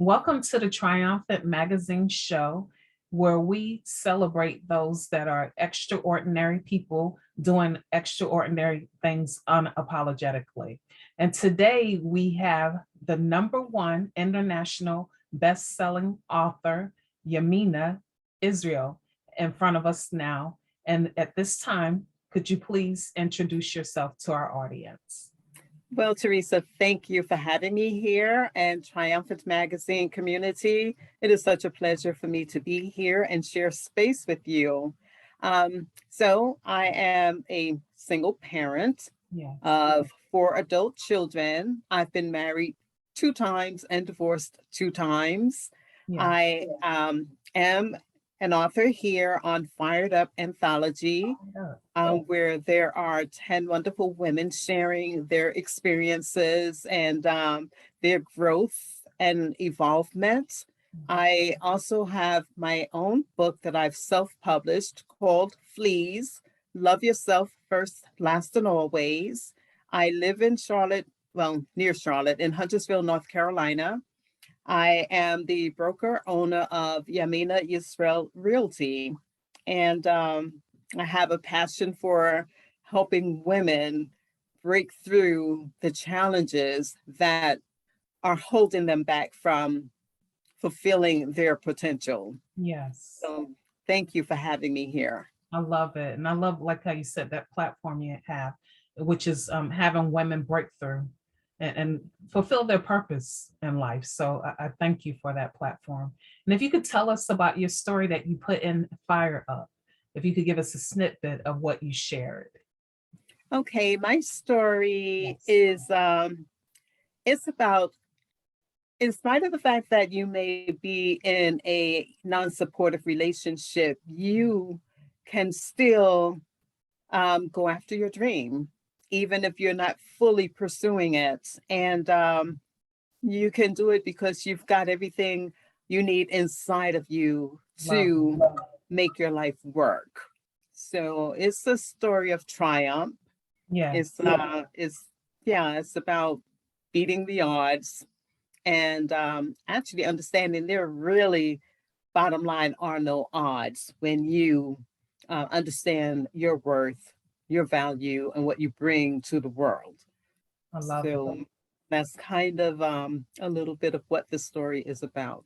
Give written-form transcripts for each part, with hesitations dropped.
Welcome to the Triumphant magazine show, where we celebrate those that are extraordinary people doing extraordinary things unapologetically. And today we have the number one international best-selling author, Yaminah Israel, in front of us now. And at this time, could you please introduce yourself to our audience? Well, Teresa, thank you for having me here and Triumphant Magazine community. It is such a pleasure for me to be here and share space with you. So I am a single parent Yes. of four adult children. I've been married two times and divorced two times. Yes. I am an author here on Fired Up Anthology, where there are 10 wonderful women sharing their experiences and their growth and evolvement. I also have my own book that I've self-published called Fleas, Love Yourself First, Last and Always. I live in Charlotte, well, near Charlotte, in Huntersville, North Carolina. I am the broker owner of Yaminah Yisrael Realty. And I have a passion for helping women break through the challenges that are holding them back from fulfilling their potential. Yes. So thank you for having me here. I love it. And I love, like how you said, that platform you have, which is having women break through and fulfill their purpose in life. So I thank you for that platform. And if you could tell us about your story that you put in Fire Up, if you could give us a snippet of what you shared. Okay, my story Yes. is it's about, in spite of the fact that you may be in a non-supportive relationship, you can still go after your dream, even if you're not fully pursuing it. And you can do it because you've got everything you need inside of you Love to it. make your life work. So it's a story of triumph. Yes. It's yeah, it's about beating the odds and actually understanding there really, bottom line, are no odds when you understand your worth, your value, and what you bring to the world. I love it. So that's kind of a little bit of what the story is about.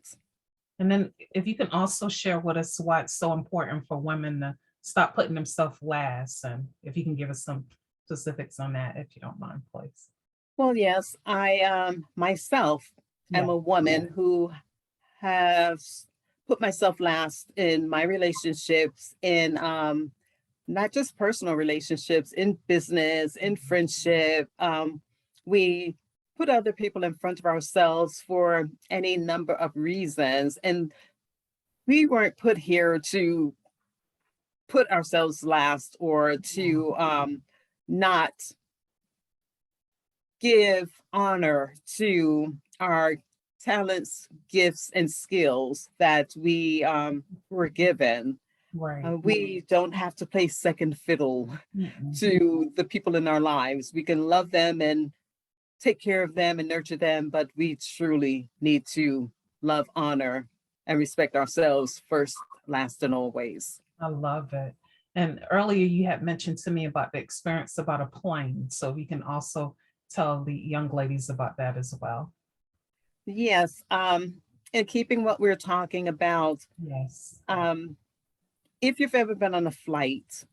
And then if you can also share with us why it's so important for women to stop putting themselves last. And if you can give us some specifics on that, if you don't mind, please. Well, yes, I myself am Yeah. a woman who has put myself last in my relationships, in not just personal relationships, in business, in friendship. We put other people in front of ourselves for any number of reasons. And we weren't put here to put ourselves last or to not give honor to our talents, gifts, and skills that we were given. Right. We don't have to play second fiddle Mm-mm. to the people in our lives. We can love them and take care of them and nurture them, but we truly need to love, honor, and respect ourselves first, last, and always. I love it. And earlier you had mentioned to me about the experience about a plane. So we can also tell the young ladies about that as well. Yes, and keeping what we're talking about, Yes. um, if you've ever been on a flight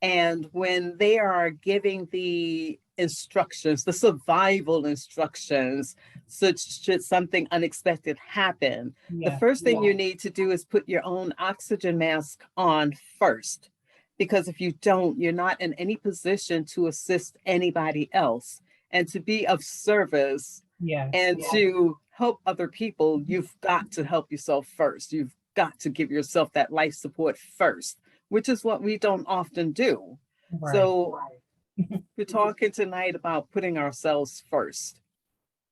and when they are giving the instructions, the survival instructions, such should something unexpected happen, the Yeah. first thing you need to do is put your own oxygen mask on first. Because if you don't, you're not in any position to assist anybody else. And to be of service Yes. and to help other people, you've got to help yourself first. You've got to give yourself that life support first, which is what we don't often do. Right. So we're talking tonight about putting ourselves first.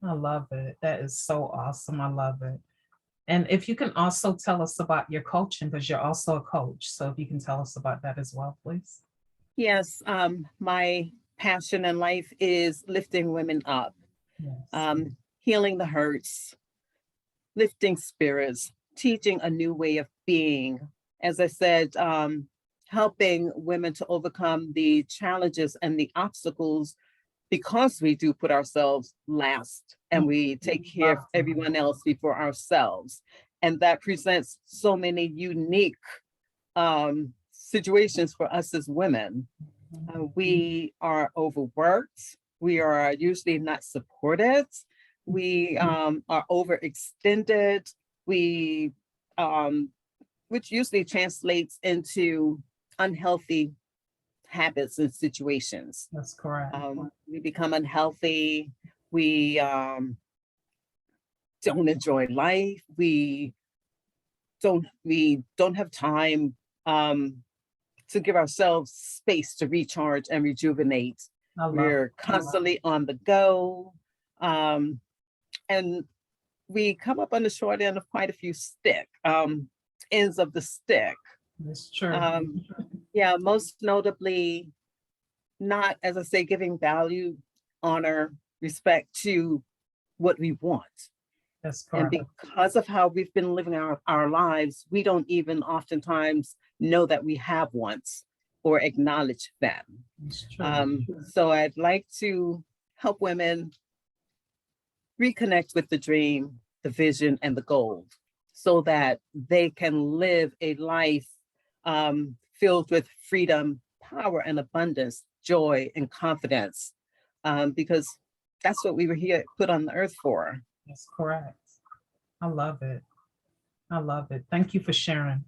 I love it. That is so awesome. I love it. And if you can also tell us about your coaching, because you're also a coach. So if you can tell us about that as well, please. Yes, my passion in life is lifting women up, Yes. healing the hurts, lifting spirits, teaching a new way of being. As I said, helping women to overcome the challenges and the obstacles because we do put ourselves last and we take care of everyone else before ourselves. And that presents so many unique situations for us as women. We are overworked. We are usually not supported. We are overextended. We, which usually translates into unhealthy habits and situations. That's correct. We become unhealthy. We don't enjoy life. We don't have time to give ourselves space to recharge and rejuvenate. We're constantly on the go. And we come up on the short end of quite a few ends of the stick. That's true. Yeah, most notably, not, as I say, giving value, honor, respect to what we want. That's correct. And because of how we've been living our lives, we don't even oftentimes know that we have wants or acknowledge them. So I'd like to help women reconnect with the dream, the vision, and the goal so that they can live a life filled with freedom, power, and abundance, joy, and confidence, because that's what we were here put on the earth for. That's correct. I love it. I love it. Thank you for sharing.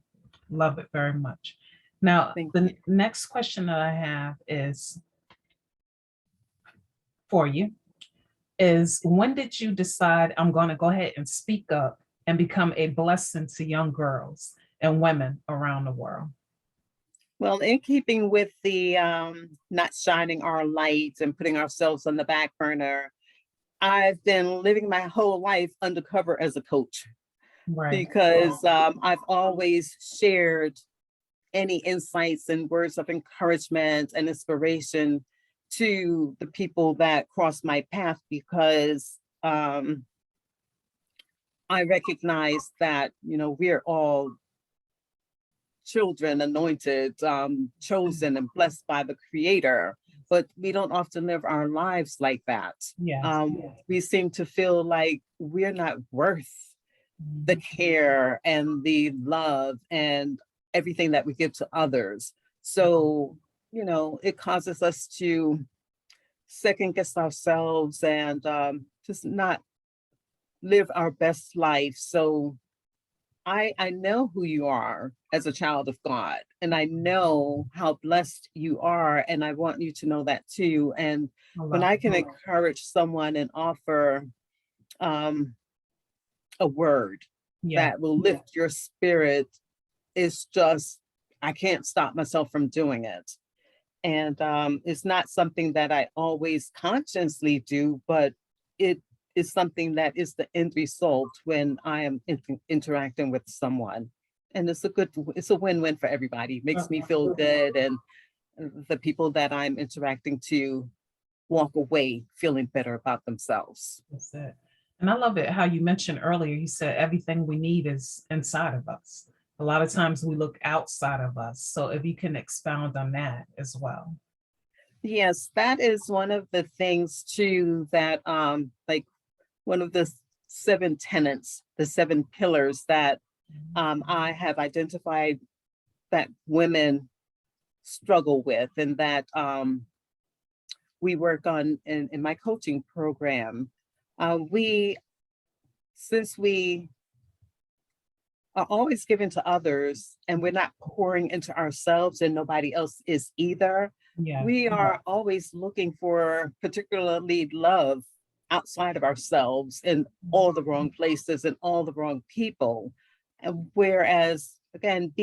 Love it very much. Now, the next question that I have is for you is, when did you decide I'm going to go ahead and speak up and become a blessing to young girls and women around the world? Well, in keeping with the not shining our lights and putting ourselves on the back burner, I've been living my whole life undercover as a coach. Right. Because I've always shared any insights and words of encouragement and inspiration to the people that cross my path, because I recognize that, we're all children, anointed, chosen, and blessed by the Creator, but we don't often live our lives like that. We seem to feel like we're not worth the care and the love and everything that we give to others. So, it causes us to second guess ourselves and just not live our best life. So I know who you are as a child of God, and I know how blessed you are, and I want you to know that too. And when I can encourage someone and offer a word that will lift your spirit, it's just, I can't stop myself from doing it. And it's not something that I always consciously do, but it is something that is the end result when I am interacting with someone. And it's a win-win for everybody. It makes me feel good, and the people that I'm interacting to walk away feeling better about themselves. That's it. And I love it how you mentioned earlier, you said everything we need is inside of us. A lot of times we look outside of us. So if you can expound on that as well. Yes, that is one of the things too, that like one of the 7 tenets, the 7 pillars that I have identified that women struggle with, and that we work on in my coaching program. Since we are always giving to others and we're not pouring into ourselves, and nobody else is either, we are always looking for particularly love outside of ourselves in all the wrong places and all the wrong people. And whereas, again,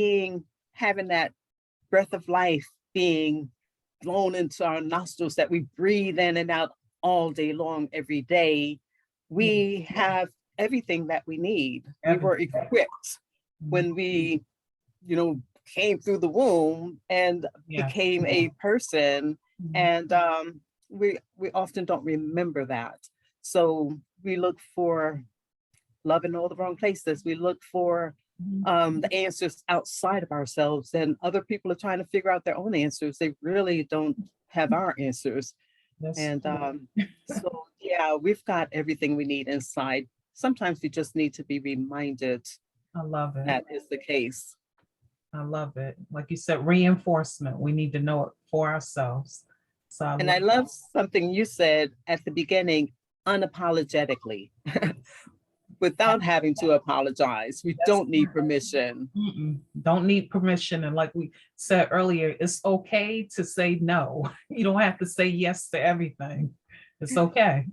having that breath of life being blown into our nostrils that we breathe in and out all day long, every day, we have everything that we need. We were equipped when we, came through the womb and became a person. And we often don't remember that. So we look for love in all the wrong places. We look for the answers outside of ourselves, and other people are trying to figure out their own answers. They really don't have our answers. That's And true. so, yeah, we've got everything we need inside. Sometimes we just need to be reminded I love it. that is the case. I love it. Like you said, reinforcement. We need to know it for ourselves. So I And I love love something you said at the beginning, unapologetically, that. without having to apologize. We That's don't need permission. don't need permission. And like we said earlier, it's okay to say no. You don't have to say yes to everything. It's okay.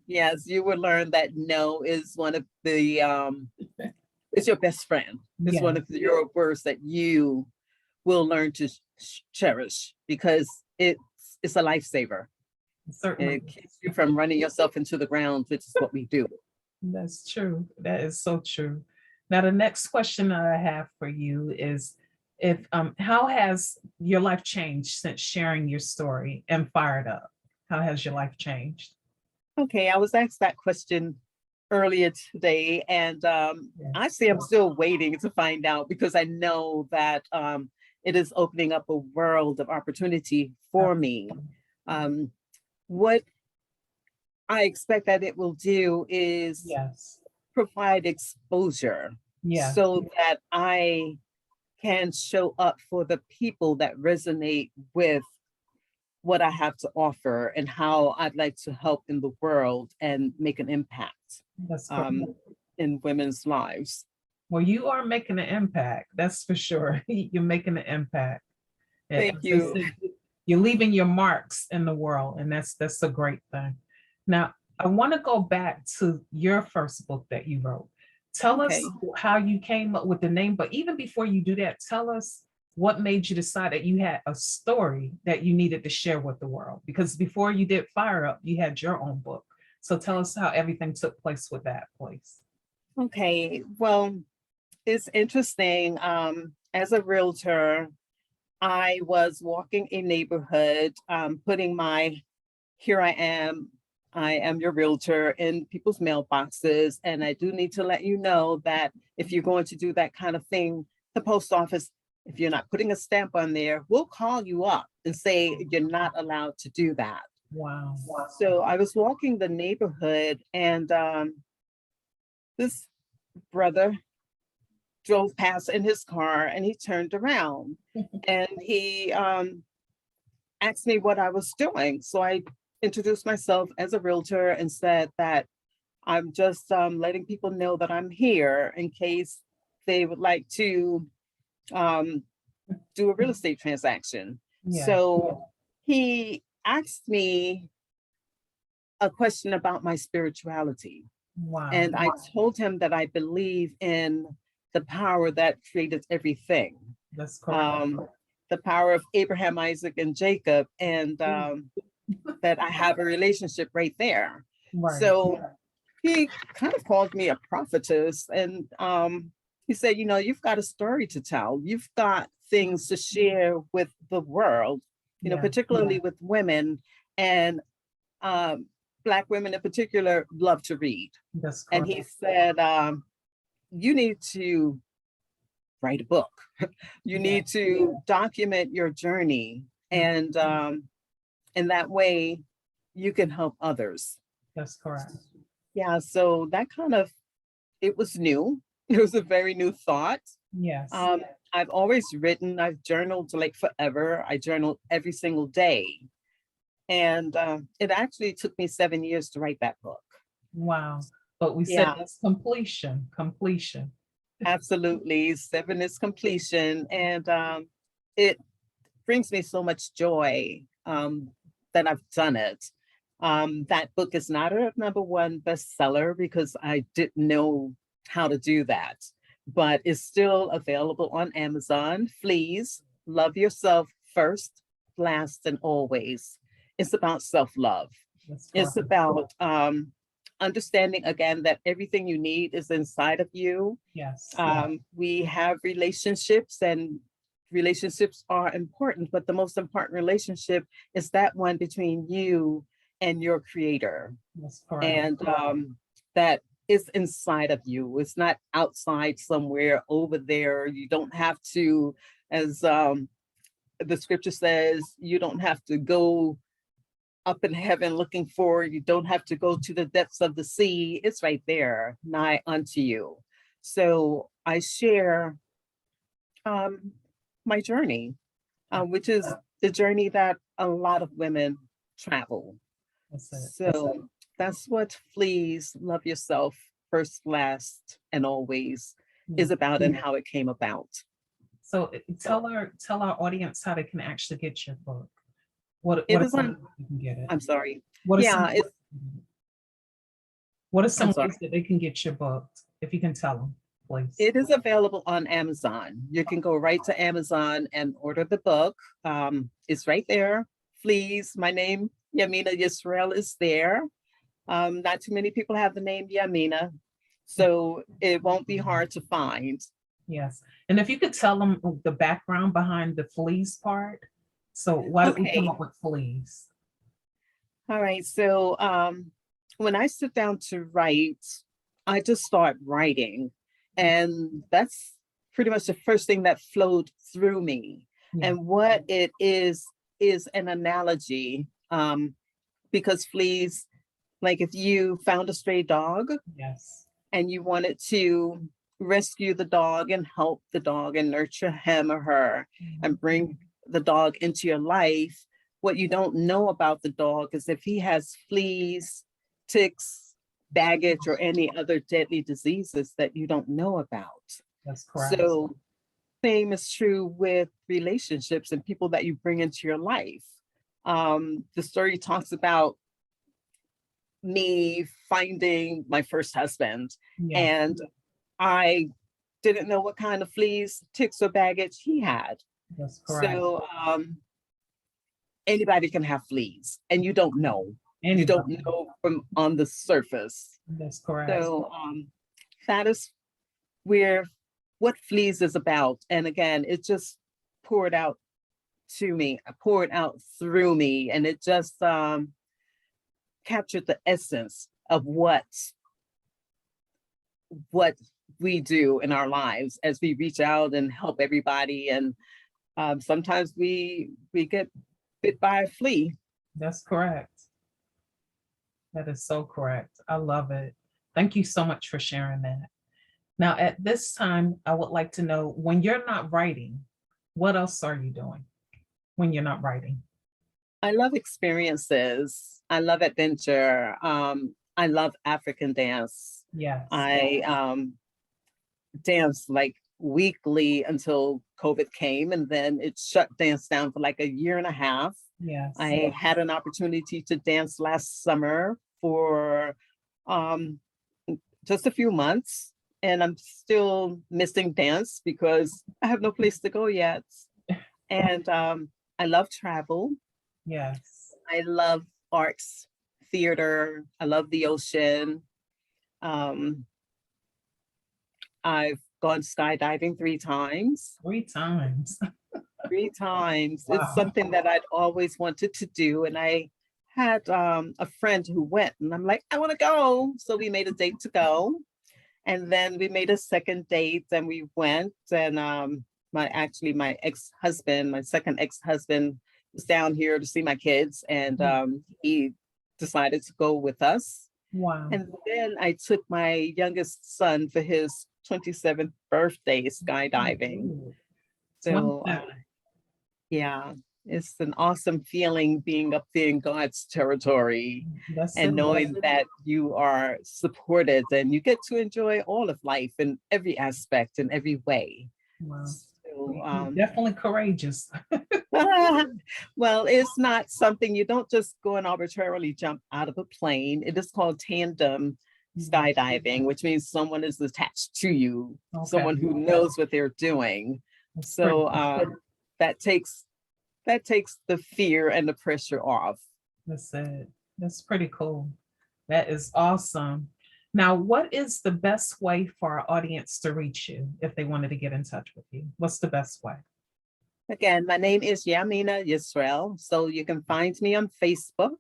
Yes, you will learn that no is one of the it's your best friend. It's Yeah, one of your words that you will learn to cherish, because it's a lifesaver. certainly. It keeps you from running yourself into the ground, which is what we do. That's true. That is so true. Now, the next question that I have for you is if how has your life changed since sharing your story and Fired Up? How has your life changed? Okay, I was asked that question earlier today, and Yeah. I say I'm still waiting to find out, because I know that it is opening up a world of opportunity for me. What I expect that it will do is Yes. provide exposure Yeah. so that I can show up for the people that resonate with what I have to offer and how I'd like to help in the world and make an impact That's correct. um, in women's lives. Well, you are making an impact. That's for sure. You're making an impact. Thank As I you. said, you're leaving your marks in the world, and that's a great thing. Now, I want to go back to your first book that you wrote. Tell us Okay. how you came up with the name, but even before you do that, tell us what made you decide that you had a story that you needed to share with the world. Because before you did Fire Up, you had your own book. So tell us how everything took place with that, please. Okay. Well, it's interesting. As a realtor, I was walking a neighborhood, putting my here I am your realtor in people's mailboxes. And I do need to let you know that if you're going to do that kind of thing, the post office, if you're not putting a stamp on there, we'll call you up and say you're not allowed to do that. Wow. So I was walking the neighborhood, and this brother drove past in his car, and he turned around and he asked me what I was doing. So I introduced myself as a realtor and said that I'm just letting people know that I'm here in case they would like to do a real estate transaction. Yeah. So he asked me a question about my spirituality. Wow. And I told him that I believe in the power that created everything. That's correct. The power of Abraham, Isaac, and Jacob, and that I have a relationship right there. Right. So he kind of called me a prophetess, and he said, you know, you've got a story to tell. You've got things to share with the world, you know, Yeah. particularly with women, and Black women in particular love to read. That's And correct. he said, you need to write a book. You need to document your journey, and in that way, you can help others. That's correct. Yeah, so that kind of, it was new. It was a very new thought. Yes. I've always written, I've journaled like forever. I journal every single day. And it actually took me 7 years to write that book. Wow. But we said Yeah, that's completion, completion. absolutely. 7 is completion. And it brings me so much joy that I've done it. That book is not a #1 bestseller because I didn't know how to do that, but it's still available on Amazon. Please love yourself first, last, and always. It's about self-love. That's It's correct. about understanding again that everything you need is inside of you. Yes. We have relationships, and relationships are important, but the most important relationship is that one between you and your creator. That's correct. And that is inside of you. It's not outside somewhere over there. You don't have to, as the scripture says, you don't have to go up in heaven looking for, you don't have to go to the depths of the sea. It's right there, nigh unto you. So I share um, my journey, which is the journey that a lot of women travel. That's it. So that's what Fleas Love Yourself First, Last, and Always is about and how it came about. So tell our audience how they can actually get your book. What It are is some on, ways they can get it? I'm sorry. What are Yeah, some what are I'm some sorry. ways that they can get your book? If you can tell them, please. It is available on Amazon. You can go right to Amazon and order the book. It's right there. Please, my name, Yaminah Yisrael, is there. Not too many people have the name Yaminah, so it won't be hard to find. Yes. And if you could tell them the background behind the fleas part. So why did we come Okay. up with fleas? All right. So when I sit down to write, I just start writing. And that's pretty much the first thing that flowed through me. Yeah. And what it is an analogy, because fleas, like if you found a stray dog Yes. and you wanted to rescue the dog and help the dog and nurture him or her and bring the dog into your life, what you don't know about the dog is if he has fleas, ticks, baggage, or any other deadly diseases that you don't know about. That's correct. So same is true with relationships and people that you bring into your life. The story talks about me finding my first husband, Yeah. and I didn't know what kind of fleas, ticks, or baggage he had. That's correct. So anybody can have fleas, and you don't know. You don't Anybody. know from on the surface. That's correct. So that is where what fleas is about. And again, it just poured out to me, poured out through me, and it just captured the essence of what we do in our lives as we reach out and help everybody. And sometimes we get bit by a flea. That's correct. That is so correct. I love it. Thank you so much for sharing that. Now, at this time, I would like to know, when you're not writing, what else are you doing when you're not writing? I love experiences. I love adventure. I love African dance. Yes. I danced like weekly until COVID came, and then it shut dance down for like a year and a half. Yes. I had an opportunity to dance last summer for just a few months, and I'm still missing dance because I have no place to go yet. And I love travel. Yes. I love arts, theater. I love the ocean. I've gone skydiving 3 times. 3 times. 3 times. Wow. It's something that I'd always wanted to do. And I had a friend who went, and I'm like, I want to go. So we made a date to go. And then we made a second date and we went. And my ex-husband, my second ex-husband was down here to see my kids. And he decided to go with us. Wow. And then I took my youngest son for his 27th birthday skydiving. So yeah, it's an awesome feeling being up there in God's territory. That's And it. knowing that you are supported and you get to enjoy all of life in every aspect, in every way. Wow. So, Definitely courageous. well, it's not something you don't just go and arbitrarily jump out of a plane. It is called tandem skydiving, which means someone is attached to you, someone who knows what they're doing. So that takes the fear and the pressure off. That's it. That's pretty cool. That is awesome. Now, what is the best way for our audience to reach you if they wanted to get in touch with you? What's the best way? Again, my name is Yaminah Yisrael. So you can find me on Facebook.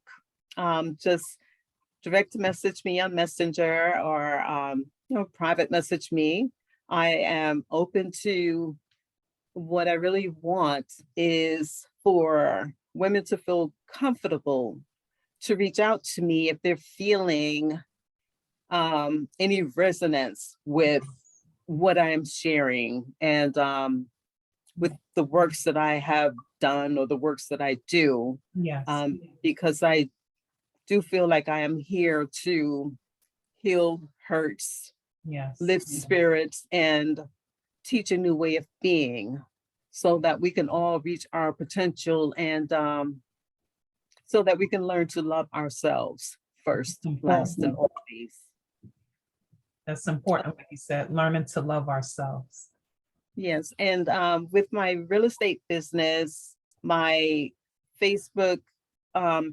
Just direct message me on Messenger or private message me. I am open to what I really want is for women to feel comfortable to reach out to me if they're feeling any resonance with what I am sharing and with the works that I have done or the works that I do, Yes. because I do feel like I am here to heal hurts, Yes. lift spirits, and teach a new way of being so that we can all reach our potential and so that we can learn to love ourselves first, last, and always. That's important, like you said, learning to love ourselves. Yes. And with my real estate business, my Facebook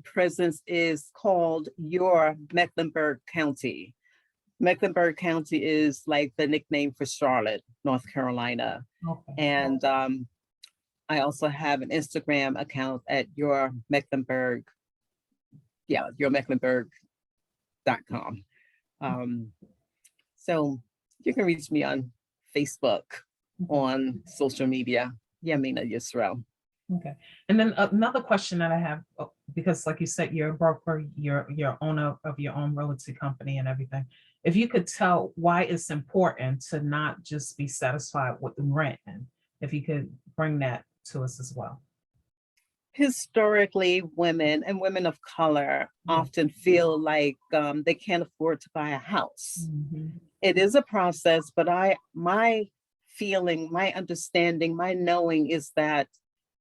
presence is called Your Mecklenburg County. Mecklenburg County is like the nickname for Charlotte, North Carolina. Okay. And I also have an Instagram account at Your Mecklenburg. Yeah, yourmecklenburg.com. So you can reach me on Facebook, on social media, Yaminah Yisrael. Okay. And then another question that I have, because like you said, you're a broker, you're owner of your own realty company and everything. If you could tell why it's important to not just be satisfied with the rent, and if you could bring that to us as well. Historically, women and women of color often feel like they can't afford to buy a house. Mhm. It is a process, but my feeling, my understanding, my knowing is that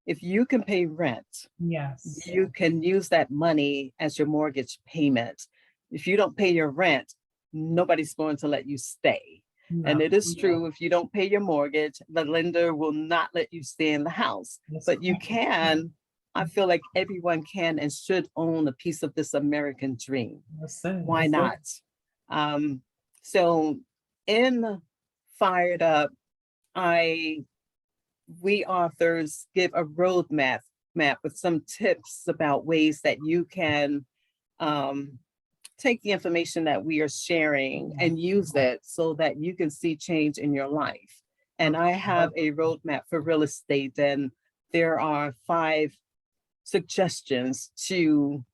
if you can pay rent, Yes. you can use that money as your mortgage payment. If you don't pay your rent, nobody's going to let you stay. And No. it is true, if you don't pay your mortgage, the lender will not let you stay in the house. That's But you correct. can, I feel like everyone can and should own a piece of this American dream. That's it. Why That's it. not? So in Fired Up, we authors give a roadmap with some tips about ways that you can take the information that we are sharing and use it so that you can see change in your life. And I have a roadmap for real estate, and there are 5 suggestions to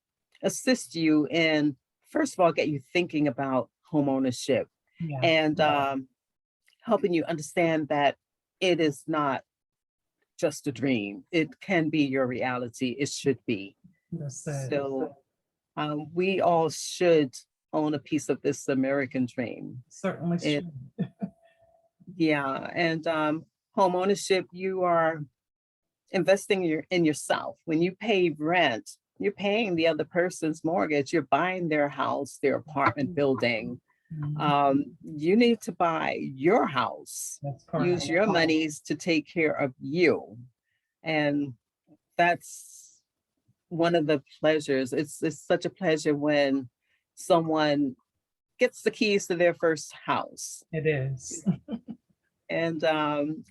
assist you in, first of all, get you thinking about home ownership Yeah. and helping you understand that it is not just a dream. It can be your reality. It should be. That's it. So we all should own a piece of this American dream. Certainly It, should. yeah. And home ownership, you are investing in yourself. When you pay rent, you're paying the other person's mortgage. You're buying their house, their apartment building. Mhm. You need to buy your house. That's correct. Use your monies to take care of you. And that's one of the pleasures. It's such a pleasure when someone gets the keys to their first house. It is. And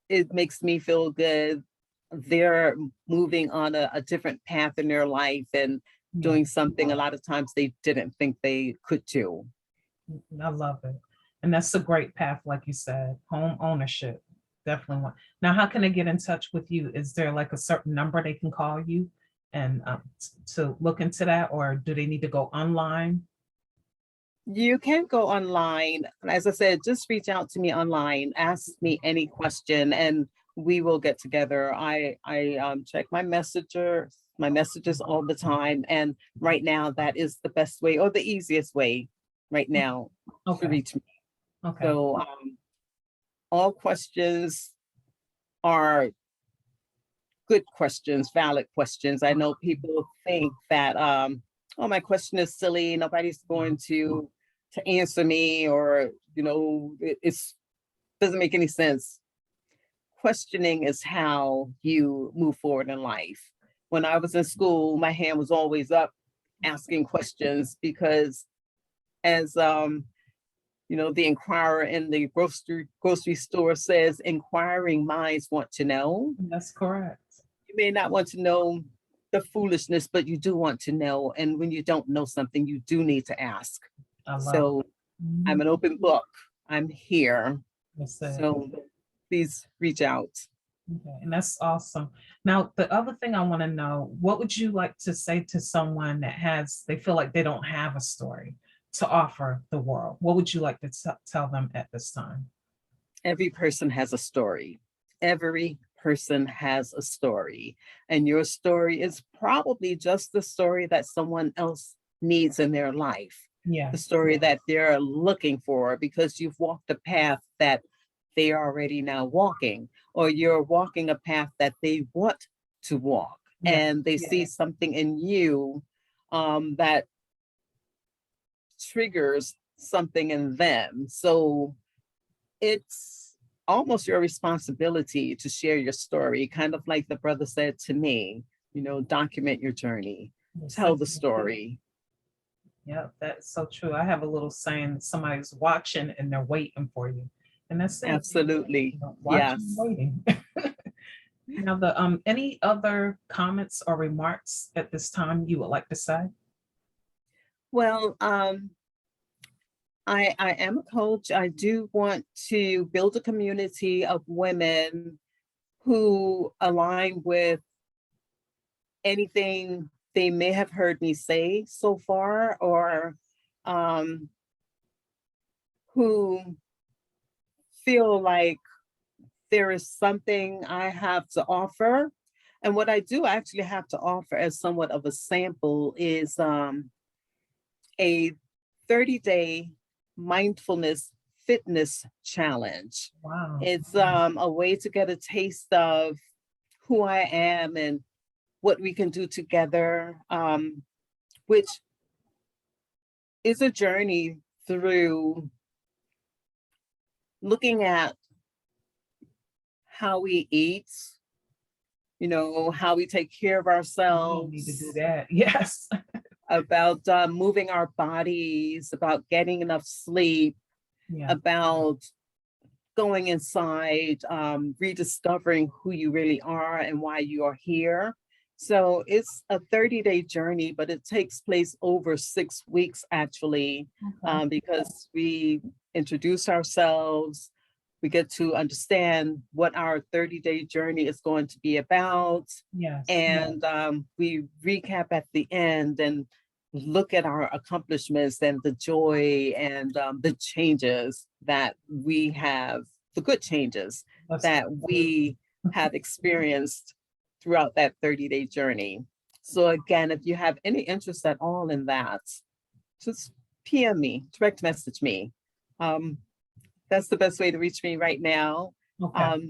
it makes me feel good. They're moving on a different path in their life and doing something a lot of times they didn't think they could do. I love it. And that's a great path, like you said, home ownership. Definitely one. Now, how can they get in touch with you? Is there like a certain number they can call you and to look into that, or do they need to go online? You can go online. As I said, just reach out to me online, ask me any question, and we will get together. I check my messages all the time. And right now, that is the best way or the easiest way right now to Okay. reach me. Okay. So all questions are good questions, valid questions. I know people think that, oh, my question is silly. Nobody's going to answer me, or, it's doesn't make any sense. Questioning is how you move forward in life. When I was in school, my hand was always up asking questions because as the inquirer in the grocery store says, inquiring minds want to know. That's correct. You may not want to know the foolishness, but you do want to know. And when you don't know something, you do need to ask. I love So it. Mhm. I'm an open book. I'm here. That's it. So please reach out. Okay, and that's awesome. Now, the other thing I want to know, what would you like to say to someone that they feel like they don't have a story to offer the world? What would you like to tell them at this time? Every person has a story. Every person has a story. And your story is probably just the story that someone else needs in their life, the Yes, story that they're looking for because you've walked a path that they are already now walking, or you're walking a path that they want to walk. yeah, And they see something in you that triggers something in them. So it's almost your responsibility to share your story, kind of like the brother said to me, document your journey, tell the story. yeah, that's so true. I have a little saying, somebody's watching and they're waiting for you. And that's it. Absolutely. Watching and Yes. waiting. Now, any other comments or remarks at this time you would like to say? Well, I am a coach. I do want to build a community of women who align with anything they may have heard me say so far, or um, who feel like there is something I have to offer. And what I do actually have to offer as somewhat of a sample is a 30-day mindfulness fitness challenge. Wow. It's a way to get a taste of who I am and what we can do together, which is a journey through looking at how we eat, how we take care of We ourselves, need to do that. Yes. about moving our bodies, about getting enough sleep, Yeah. about going inside, rediscovering who you really are and why you are here. So it's a 30-day journey, but it takes place over 6 weeks actually, Okay. because we introduce ourselves. We get to understand what our 30-day journey is going to be about. Yes. And we recap at the end and look at our accomplishments and the joy and the changes that we have, the good changes That's that we have experienced throughout that 30-day journey. So again, if you have any interest at all in that, just PM me, direct message me. That's the best way to reach me right now. okay.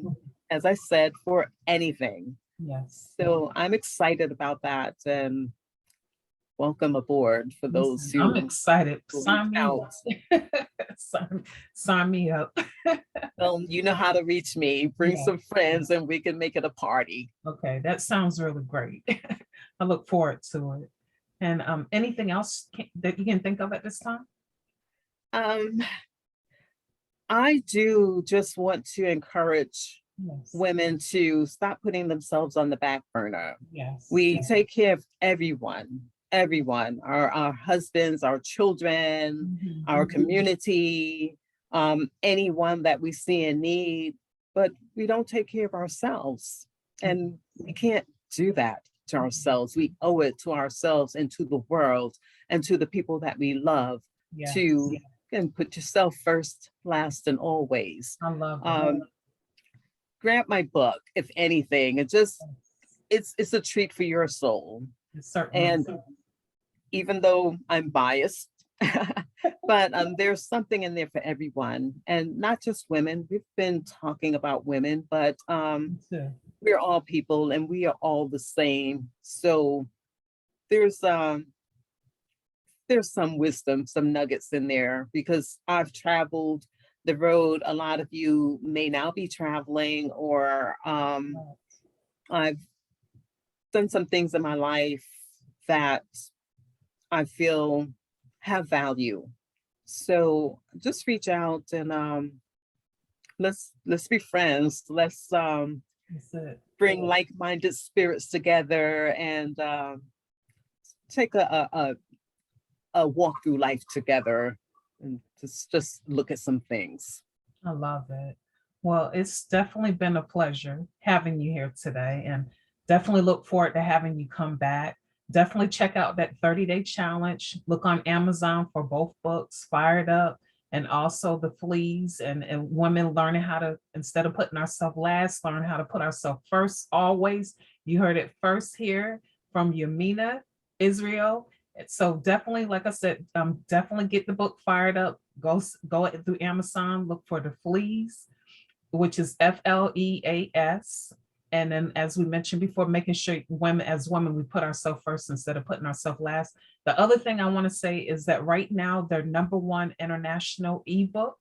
As I said, for anything. Yes. So I'm excited about that, and welcome aboard for those Listen, I'm who excited. will reach Sign me out. up. Sign me up. Well, you know how to reach me. Bring Yeah. some friends and we can make it a party. Okay, that sounds really great. I look forward to it. And anything else that you can think of at this time? Um, I do just want to encourage Yes. women to stop putting themselves on the back burner. Yes. We take care of everyone, our husbands, our children, Mhm. our community, anyone that we see in need, but we don't take care of ourselves. And we can't do that to ourselves. We owe it to ourselves and to the world and to the people that we love Yes. to and put yourself first, last, and always. I love it. Grab my book, if anything. It's a treat for your soul. It certainly And even though I'm biased, but there's something in there for everyone, and not just women. We've been talking about women, but too. we're all people and we are all the same. So there's some wisdom, some nuggets in there, because I've traveled the road a lot of you may now be traveling, or I've done some things in my life that I feel have value. So just reach out and let's be friends. Let's That's it. bring like-minded spirits together and take a walk through life together and just look at some things. I love it. Well, it's definitely been a pleasure having you here today, and definitely look forward to having you come back. Definitely check out that 30-day challenge. Look on Amazon for both books, Fired Up, and also The Fleas, and women learning how to, instead of putting ourselves last, learn how to put ourselves first always. You heard it first here from Yaminah Israel. So definitely, like I said, definitely get the book Fired Up. Go through Amazon, look for The Fleas, which is FLEAS. And then, as we mentioned before, making sure as women, we put ourselves first instead of putting ourselves last. The other thing I want to say is that right now, they're #1 international ebook.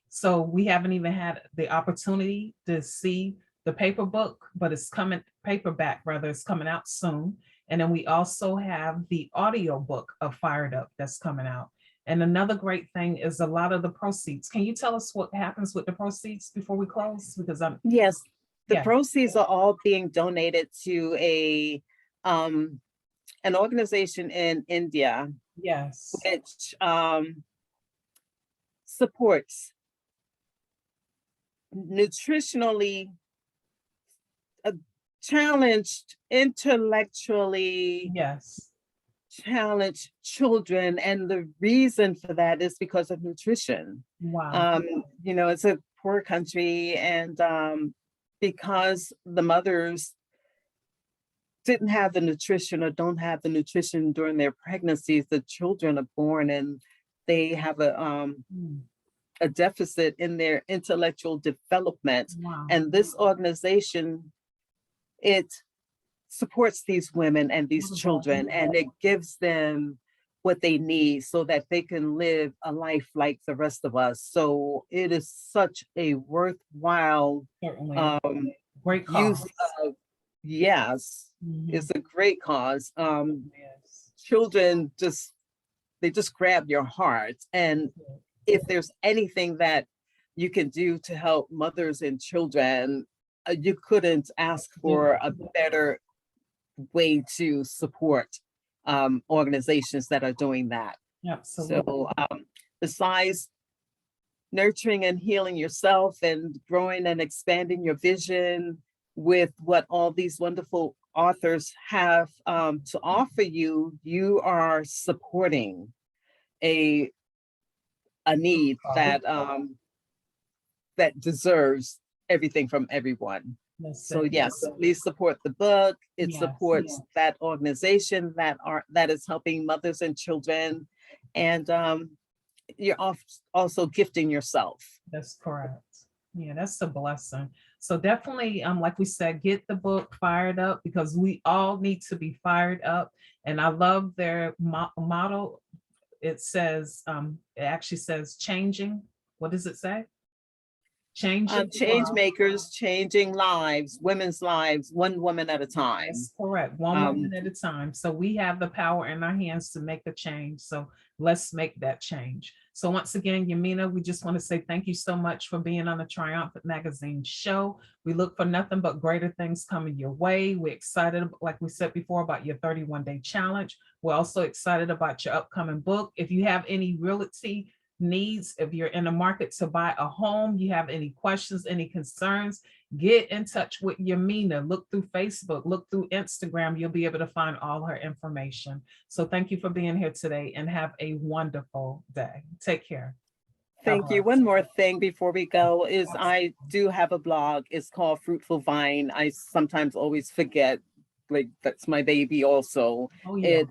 So we haven't even had the opportunity to see the paper book, but it's coming, paperback rather, it's coming out soon. And then we also have the audio book of Fired Up that's coming out. And another great thing is a lot of the proceeds. Can you tell us what happens with the proceeds before we close? Because Yes, the yeah, proceeds are all being donated to an organization in India, yes, which supports nutritionally challenged, intellectually yes, challenged children. And the reason for that is because of nutrition. wow, It's a poor country, and because the mothers didn't have the nutrition or don't have the nutrition during their pregnancies, the children are born and they have mm, a deficit in their intellectual development. wow, And this organization, it supports these women and these children, and it gives them what they need so that they can live a life like the rest of us. So it is such a worthwhile certainly great use cause. of, yes, Mhm, it's a great cause. yes, Children they just grab your heart. And if there's anything that you can do to help mothers and children, you couldn't ask for a better way to support organizations that are doing that. absolutely, So besides nurturing and healing yourself and growing and expanding your vision with what all these wonderful authors have to offer you, you are supporting a need that deserves everything from everyone. that's So it. yes, please support the book. It Yes, supports that organization that is helping mothers and children, and you're also gifting yourself. that's correct. Yeah, that's a blessing. So definitely, like we said, get the book Fired Up, because we all need to be fired up. And I love their motto. It says, it actually says changing. What does it say? Changing the Change world. makers, changing lives, women's lives, one woman at a time. That's correct. One woman at a time. So we have the power in our hands to make a change. So let's make that change. So once again, Yaminah, we just want to say thank you so much for being on the Triumphant Magazine show. We look for nothing but greater things coming your way. We're excited, like we said before, about your 31-day challenge. We're also excited about your upcoming book. If you have any realty needs, if you're in the market to buy a home, you have any questions, any concerns, get in touch with Yaminah. Look through Facebook, look through Instagram. You'll be able to find all her information. So thank you for being here today, and have a wonderful day. Take care. Thank you. One more thing before we go is I do have a blog. It's called Fruitful Vine. I sometimes always forget, like that's my baby also. Oh, yeah.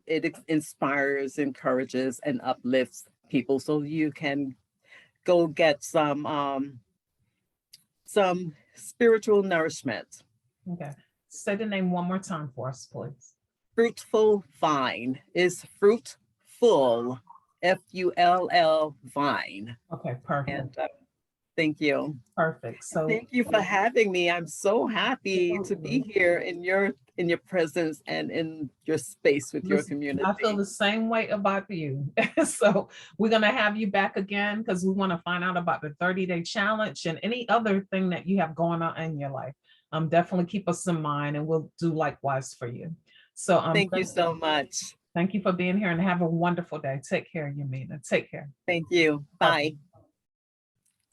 It inspires, encourages, and uplifts people, so you can go get some spiritual nourishment. Okay. Say the name one more time for us, please. Fruitful Vine is fruitful, FULL Vine. Okay, perfect. And thank you. Perfect. So Thank you for having me. I'm so happy to be here in your presence and in your space with your community. I feel the same way about you. So we're going to have you back again, because we want to find out about the 30-day challenge and any other thing that you have going on in your life. Definitely keep us in mind, and we'll do likewise for you. So Thank you so much. thank you for being here, and have a wonderful day. Take care, Yaminah. Take care. Thank you. Bye. Bye.